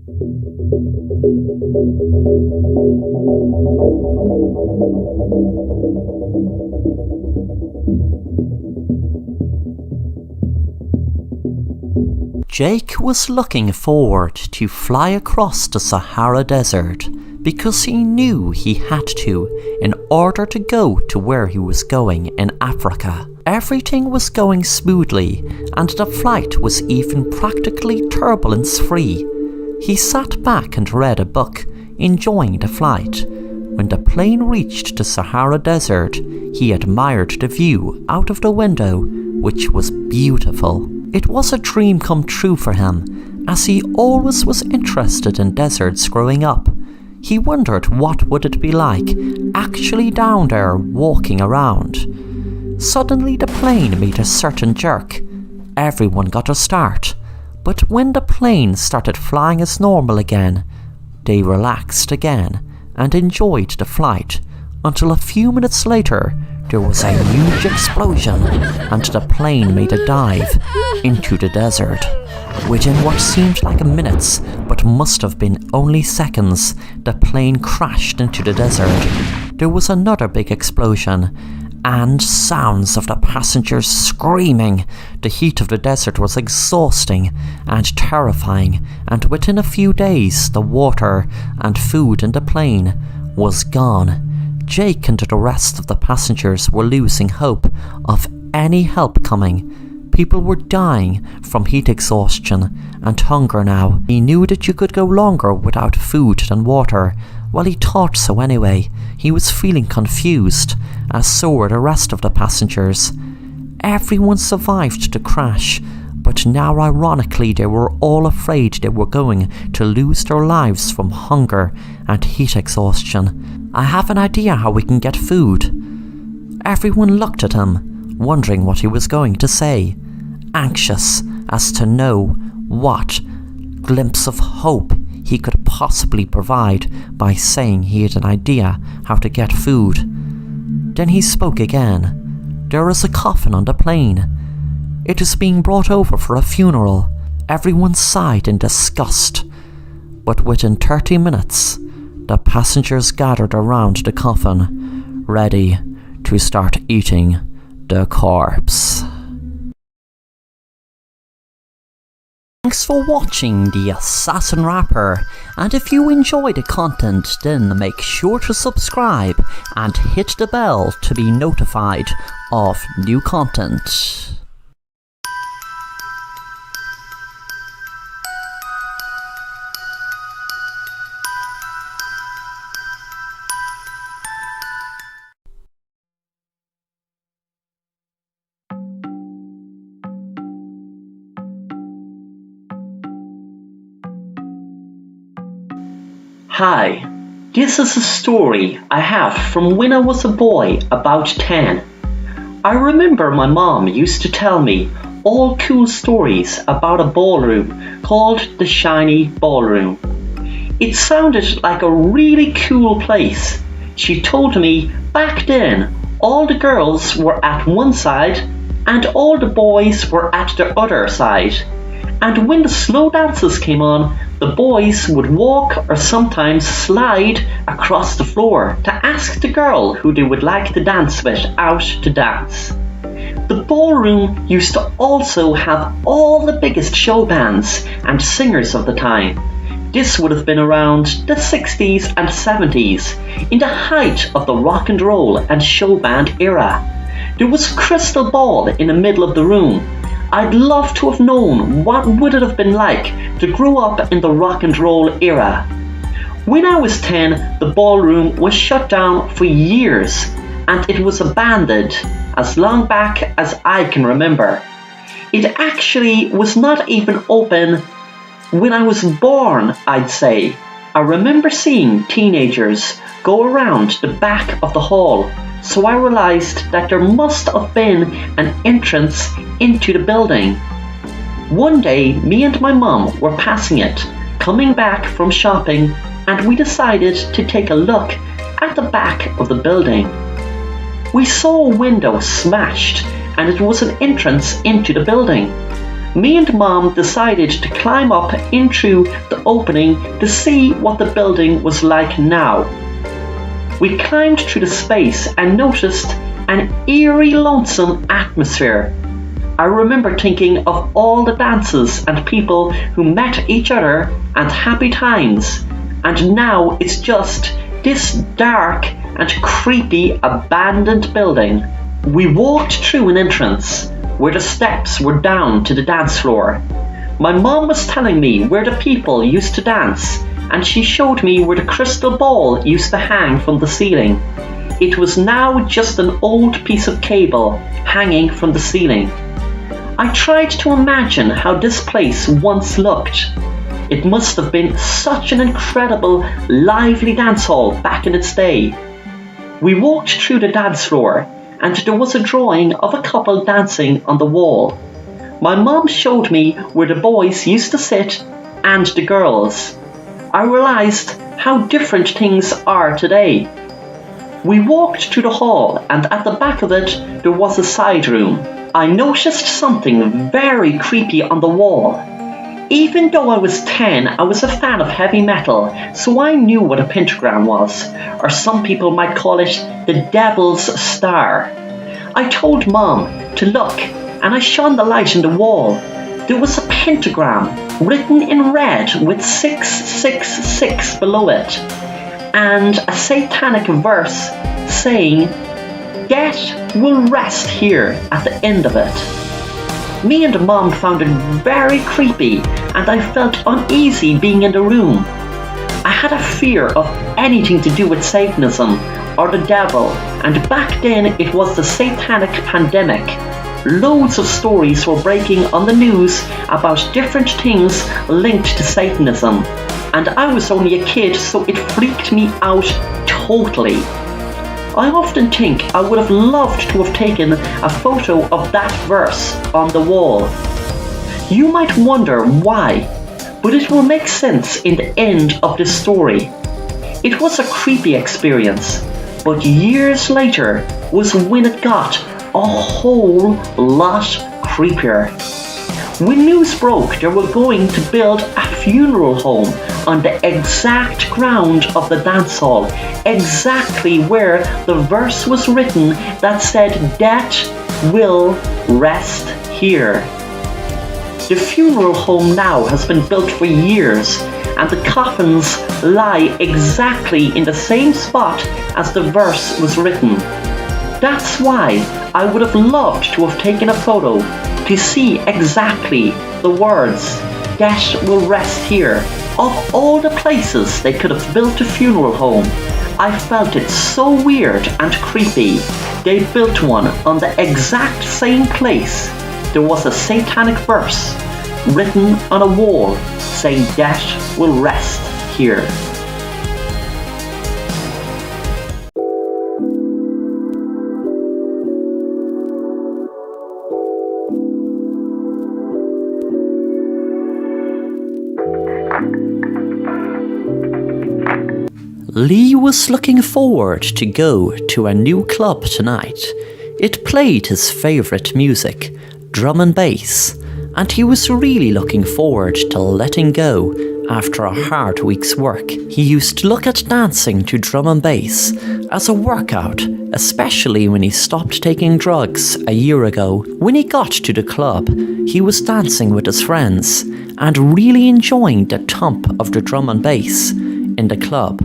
Jake was looking forward to fly across the Sahara Desert because he knew he had to in order to go to where he was going in Africa. Everything was going smoothly and the flight was even practically turbulence-free. He sat back and read a book, enjoying the flight. When the plane reached the Sahara Desert, he admired the view out of the window, which was beautiful. It was a dream come true for him, as he always was interested in deserts growing up. He wondered what would it be like actually down there walking around. Suddenly the plane made a certain jerk. Everyone got a start, but when the plane started flying as normal again, they relaxed again and enjoyed the flight until a few minutes later there was a huge explosion and the plane made a dive into the desert. Within what seemed like minutes but must have been only seconds, the plane crashed into the desert. There was another big explosion and sounds of the passengers screaming. The heat of the desert was exhausting and terrifying, and within a few days the water and food in the plane was gone. Jake and the rest of the passengers were losing hope of any help coming. People were dying from heat exhaustion and hunger now. He knew that you could go longer without food than water. Well, he thought so anyway. He was feeling confused, as so were the rest of the passengers. Everyone survived the crash, but now ironically they were all afraid they were going to lose their lives from hunger and heat exhaustion. "I have an idea how we can get food." Everyone looked at him, wondering what he was going to say, anxious as to know what glimpse of hope he could possibly provide by saying he had an idea how to get food. Then he spoke again. "There is a coffin on the plane. It is being brought over for a funeral." Everyone sighed in disgust, but within 30 minutes, the passengers gathered around the coffin, ready to start eating the corpse. Thanks for watching The Assassin Rapper, and if you enjoy the content then make sure to subscribe and hit the bell to be notified of new content. Hi, this is a story I have from when I was a boy about 10. I remember my mom used to tell me all cool stories about a ballroom called the Shiny Ballroom. It sounded like a really cool place. She told me back then all the girls were at one side and all the boys were at the other side. And when the slow dances came on, the boys would walk or sometimes slide across the floor to ask the girl who they would like to dance with out to dance. The ballroom used to also have all the biggest show bands and singers of the time. This would have been around the 60s and 70s, in the height of the rock and roll and show band era. There was a crystal ball in the middle of the room. I'd love to have known what would it have been like to grow up in the rock and roll era. When I was 10, the ballroom was shut down for years and it was abandoned as long back as I can remember. It actually was not even open when I was born, I'd say. I remember seeing teenagers go around the back of the hall, so I realized that there must have been an entrance into the building. One day, me and my mom were passing it, coming back from shopping, and we decided to take a look at the back of the building. We saw a window smashed, and it was an entrance into the building. Me and Mom decided to climb up in through the opening to see what the building was like now. We climbed through the space and noticed an eerie, lonesome atmosphere. I remember thinking of all the dances and people who met each other and happy times, and now it's just this dark and creepy abandoned building. We walked through an entrance where the steps were down to the dance floor. My mom was telling me where the people used to dance, and she showed me where the crystal ball used to hang from the ceiling. It was now just an old piece of cable hanging from the ceiling. I tried to imagine how this place once looked. It must have been such an incredible, lively dance hall back in its day. We walked through the dance floor, and there was a drawing of a couple dancing on the wall. My mom showed me where the boys used to sit and the girls. I realized how different things are today. We walked through the hall, and at the back of it there was a side room. I noticed something very creepy on the wall. Even though I was 10, I was a fan of heavy metal, so I knew what a pentagram was, or some people might call it the Devil's Star. I told Mom to look, and I shone the light on the wall. There was a pentagram written in red with 666 below it, and a satanic verse saying, "Death will rest here" at the end of it. Me and Mom found it very creepy, and I felt uneasy being in the room. I had a fear of anything to do with Satanism or the devil, and back then it was the satanic pandemic. Loads of stories were breaking on the news about different things linked to Satanism, and I was only a kid, so it freaked me out totally. I often think I would have loved to have taken a photo of that verse on the wall. You might wonder why, but it will make sense in the end of this story. It was a creepy experience, but years later was when it got a whole lot creepier. When news broke they were going to build a funeral home on the exact ground of the dance hall, exactly where the verse was written that said, "Death will rest here." The funeral home now has been built for years, and the coffins lie exactly in the same spot as the verse was written. That's why I would have loved to have taken a photo to see exactly the words, "Death will rest here." Of all the places they could have built a funeral home, I felt it so weird and creepy. They built one on the exact same place. There was a satanic verse written on a wall saying, "Death will rest here." Lee was looking forward to go to a new club tonight. It played his favourite music, drum and bass, and he was really looking forward to letting go after a hard week's work. He used to look at dancing to drum and bass as a workout, especially when he stopped taking drugs a year ago. When he got to the club, he was dancing with his friends and really enjoying the thump of the drum and bass in the club.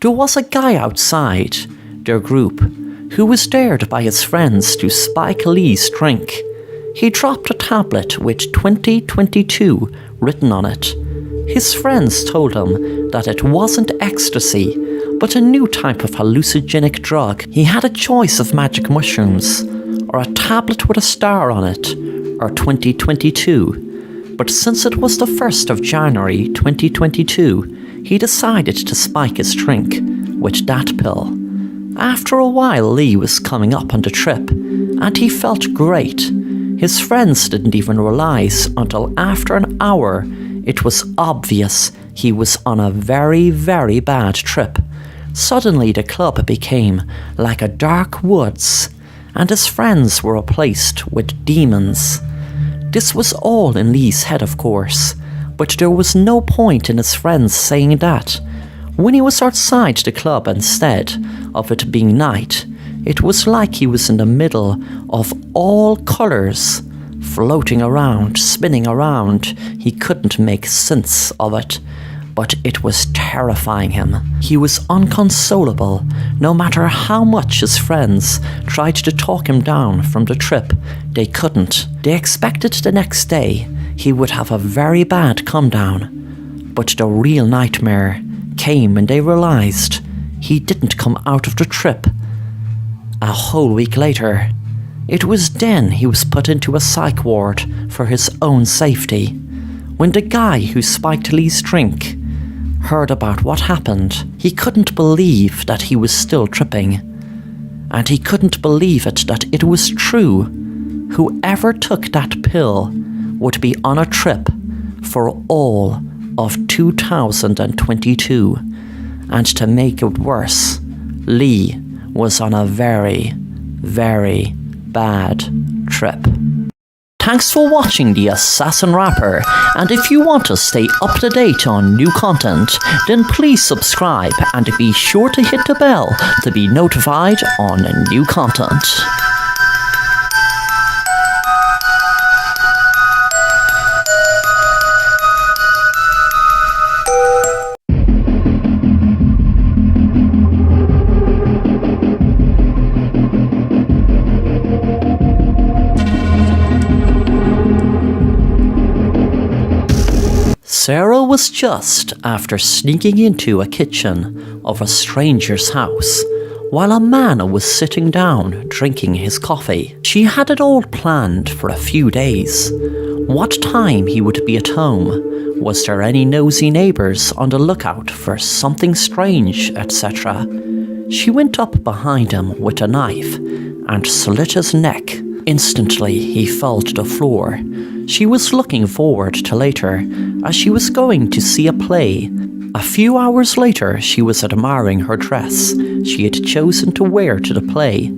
There was a guy outside their group who was dared by his friends to spike Lee's drink. He dropped a tablet with 2022 written on it. His friends told him that it wasn't ecstasy, but a new type of hallucinogenic drug. He had a choice of magic mushrooms, or a tablet with a star on it, or 2022. But since it was the 1st of January 2022, he decided to spike his drink with that pill. After a while, Lee was coming up on the trip, and he felt great. His friends didn't even realize until after an hour it was obvious he was on a very, very bad trip. Suddenly the club became like a dark woods, and his friends were replaced with demons. This was all in Lee's head, of course, but there was no point in his friends saying that. When he was outside the club instead of it being night, it was like he was in the middle of all colours, floating around, spinning around. He couldn't make sense of it, but it was terrifying him. He was inconsolable. No matter how much his friends tried to talk him down from the trip, they couldn't. They expected the next day he would have a very bad come down. But the real nightmare came when they realised he didn't come out of the trip. A whole week later, it was then he was put into a psych ward for his own safety. When the guy who spiked Lee's drink heard about what happened, he couldn't believe that he was still tripping. And he couldn't believe it that it was true. Whoever took that pill would be on a trip for all of 2022. And to make it worse, Lee was on a very, very bad trip. Thanks for watching The Assassin Rapper, and if you want to stay up to date on new content, then please subscribe and be sure to hit the bell to be notified on new content. Sarah was just after sneaking into a kitchen of a stranger's house while a man was sitting down drinking his coffee. She had it all planned for a few days. What time he would be at home, was there any nosy neighbours on the lookout for something strange, etc. She went up behind him with a knife and slit his neck. Instantly he fell to the floor. She was looking forward to later, as she was going to see a play. A few hours later, she was admiring her dress she had chosen to wear to the play.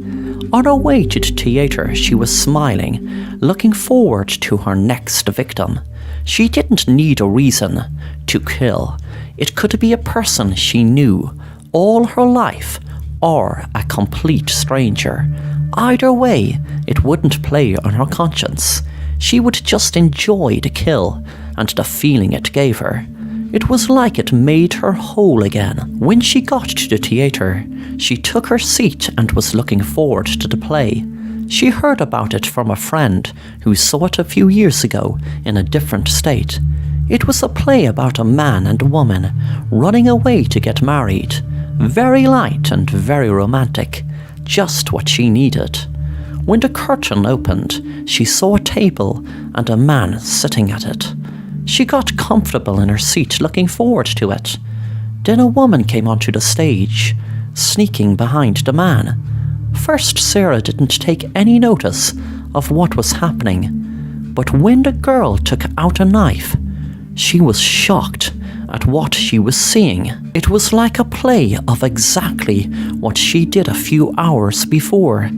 On her way to the theatre, she was smiling, looking forward to her next victim. She didn't need a reason to kill. It could be a person she knew all her life, or a complete stranger. Either way, it wouldn't play on her conscience. She would just enjoy the kill and the feeling it gave her. It was like it made her whole again. When she got to the theatre, she took her seat and was looking forward to the play. She heard about it from a friend who saw it a few years ago in a different state. It was a play about a man and a woman running away to get married. Very light and very romantic. Just what she needed. When the curtain opened, she saw a table and a man sitting at it. She got comfortable in her seat, looking forward to it. Then a woman came onto the stage, sneaking behind the man. First, Sarah didn't take any notice of what was happening, but when the girl took out a knife, she was shocked at what she was seeing. It was like a play of exactly what she did a few hours before.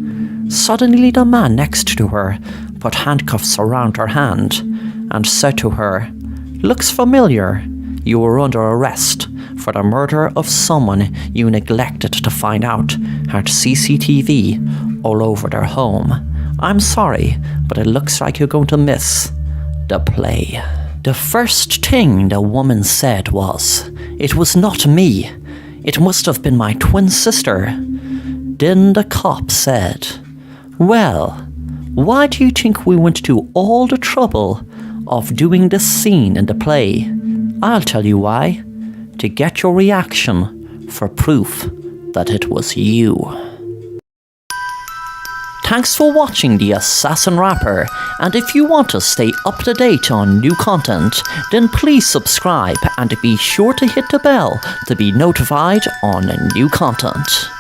Suddenly the man next to her put handcuffs around her hand and said to her, "Looks familiar. You were under arrest for the murder of someone you neglected to find out had CCTV all over their home. I'm sorry, but it looks like you're going to miss the play." The first thing the woman said was, "It was not me. It must have been my twin sister." Then the cop said, "Well, Why do you think we went to all the trouble of doing this scene in the play? I'll tell you why. To get your reaction for proof that it was you. Thanks for watching The Assassin Rapper, and if you want to stay up to date on new content, then please subscribe and be sure to hit the bell to be notified on new content.